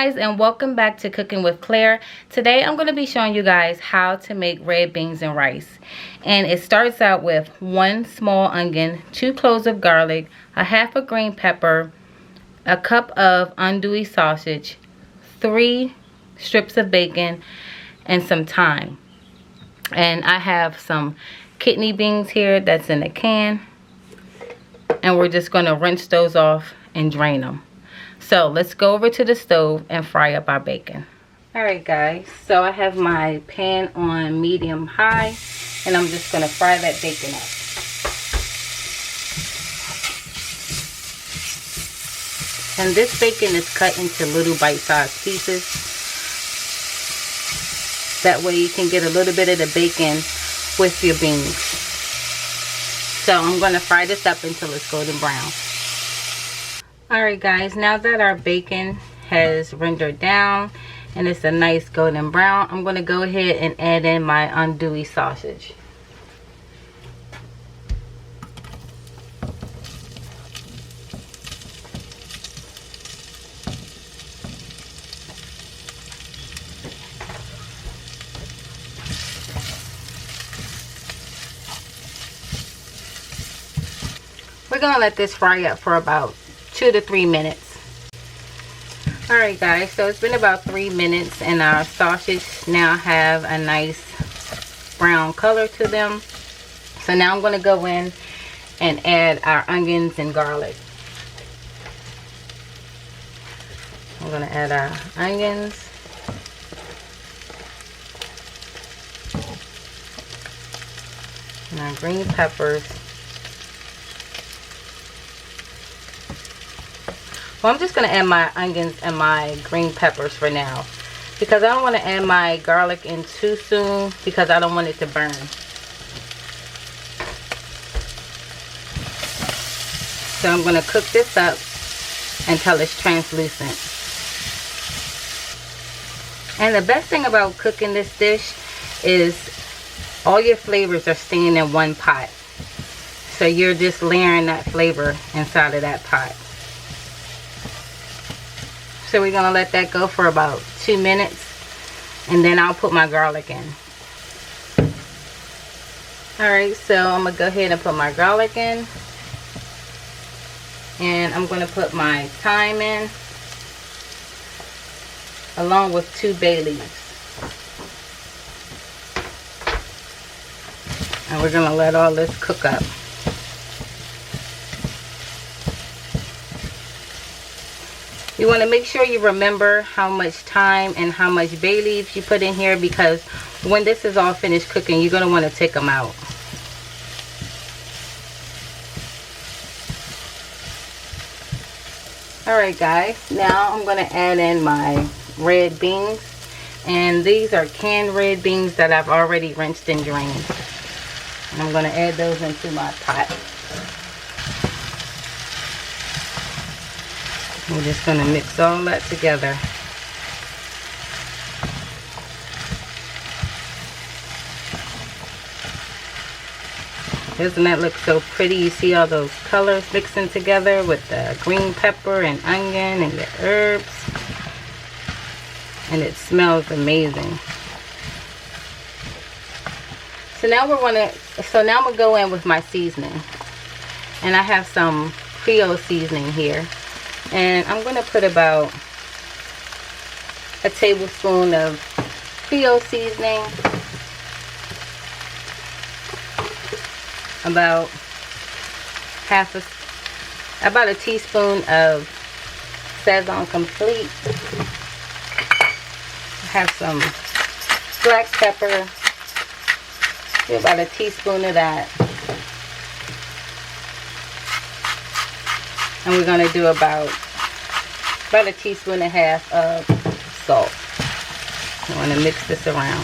guys, and welcome back to Cooking with Claire. Today I'm going to be showing you guys how to make red beans and rice. And it starts out with 1 small onion, 2 cloves of garlic, a half a green pepper, a cup of andouille sausage, 3 strips of bacon, and some thyme. And I have some kidney beans here that's in a can. And we're just going to rinse those off and drain them. So let's go over to the stove and fry up our bacon. Alright guys, so I have my pan on medium high and I'm just going to fry that bacon up. And this bacon is cut into little bite-sized pieces. That way you can get a little bit of the bacon with your beans. So I'm going to fry this up until it's golden brown. Alright guys, now that our bacon has rendered down and it's a nice golden brown, I'm going to go ahead and add in my andouille sausage. We're going to let this fry up for about 2 to 3 minutes. Alright guys, so it's been about 3 minutes and our sausage now have a nice brown color to them. So now I'm going to go in and add our onions and garlic. I'm going to add our onions. And our green peppers. Well, I'm just going to add my onions and my green peppers for now, because I don't want to add my garlic in too soon because I don't want it to burn. So I'm going to cook this up until it's translucent. And the best thing about cooking this dish is all your flavors are staying in one pot. So you're just layering that flavor inside of that pot. So we're going to let that go for about 2 minutes and then I'll put my garlic in. Alright, so I'm going to go ahead and put my garlic in. And I'm going to put my thyme in along with 2 bay leaves. And we're going to let all this cook up. You want to make sure you remember how much thyme and how much bay leaves you put in here, because when this is all finished cooking, you're going to want to take them out. Alright guys, now I'm going to add in my red beans. And these are canned red beans that I've already rinsed and drained. And I'm going to add those into my pot. We're just going to mix all that together. Doesn't that look so pretty? You see all those colors mixing together with the green pepper and onion and the herbs. And it smells amazing. So now I'm gonna go in with my seasoning. And I have some Creole seasoning here. And I'm going to put about a tablespoon of Creole seasoning, about a teaspoon of Sazon Complete. I have some black pepper, about a teaspoon of that. And we're going to do about a teaspoon and a half of salt. I want to mix this around.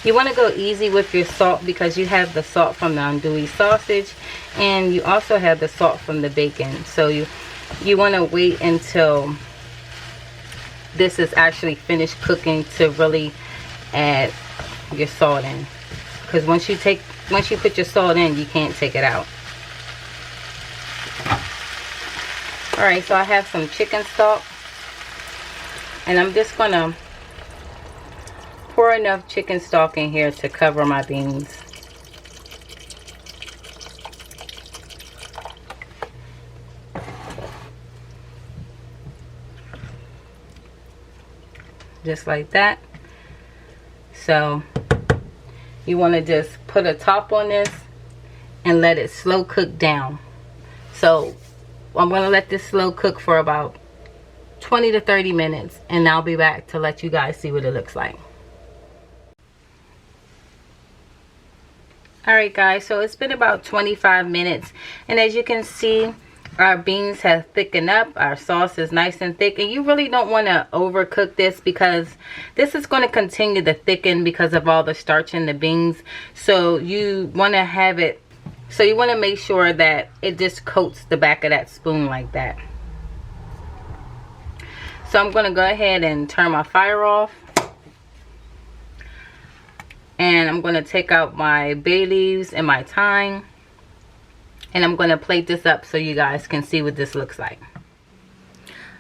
You want to go easy with your salt because you have the salt from the andouille sausage and you also have the salt from the bacon. So you want to wait until this is actually finished cooking to really add your salt in. because once you put your salt in, you can't take it out. Alright, so I have some chicken stock, and I'm just gonna pour enough chicken stock in here to cover my beans. Just like that. So you want to just put a top on this and let it slow cook down. So I'm going to let this slow cook for about 20 to 30 minutes, and I'll be back to let you guys see what it looks like. Alright guys, so it's been about 25 minutes, and as you can see, our beans have thickened up. Our sauce is nice and thick, and you really don't want to overcook this because this is going to continue to thicken because of all the starch in the beans. So you want to have it, so you want to make sure that it just coats the back of that spoon like that. So I'm going to go ahead and turn my fire off, and I'm going to take out my bay leaves and my thyme. And I'm going to plate this up so you guys can see what this looks like.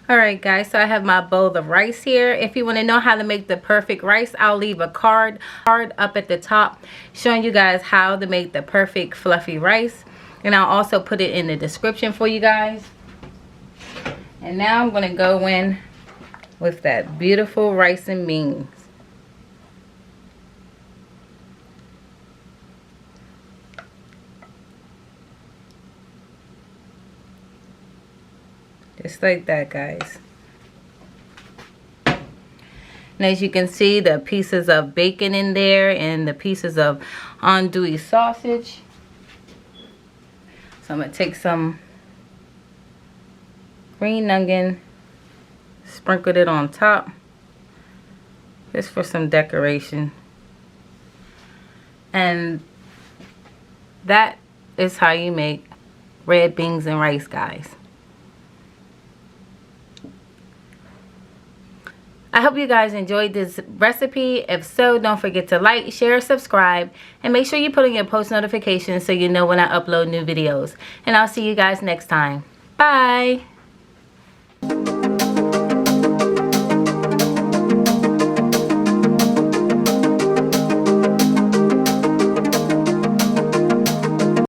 Alright guys, so I have my bowl of rice here. If you want to know how to make the perfect rice, I'll leave a card up at the top showing you guys how to make the perfect fluffy rice. And I'll also put it in the description for you guys. And now I'm going to go in with that beautiful rice and beans. Just like that, guys. And as you can see, the pieces of bacon in there and the pieces of andouille sausage. So I'm going to take some green onion, sprinkle it on top, just for some decoration. And that is how you make red beans and rice, guys. I hope you guys enjoyed this recipe. If so, don't forget to like, share, subscribe, and make sure you put on your post notifications so you know when I upload new videos. And I'll see you guys next time. Bye!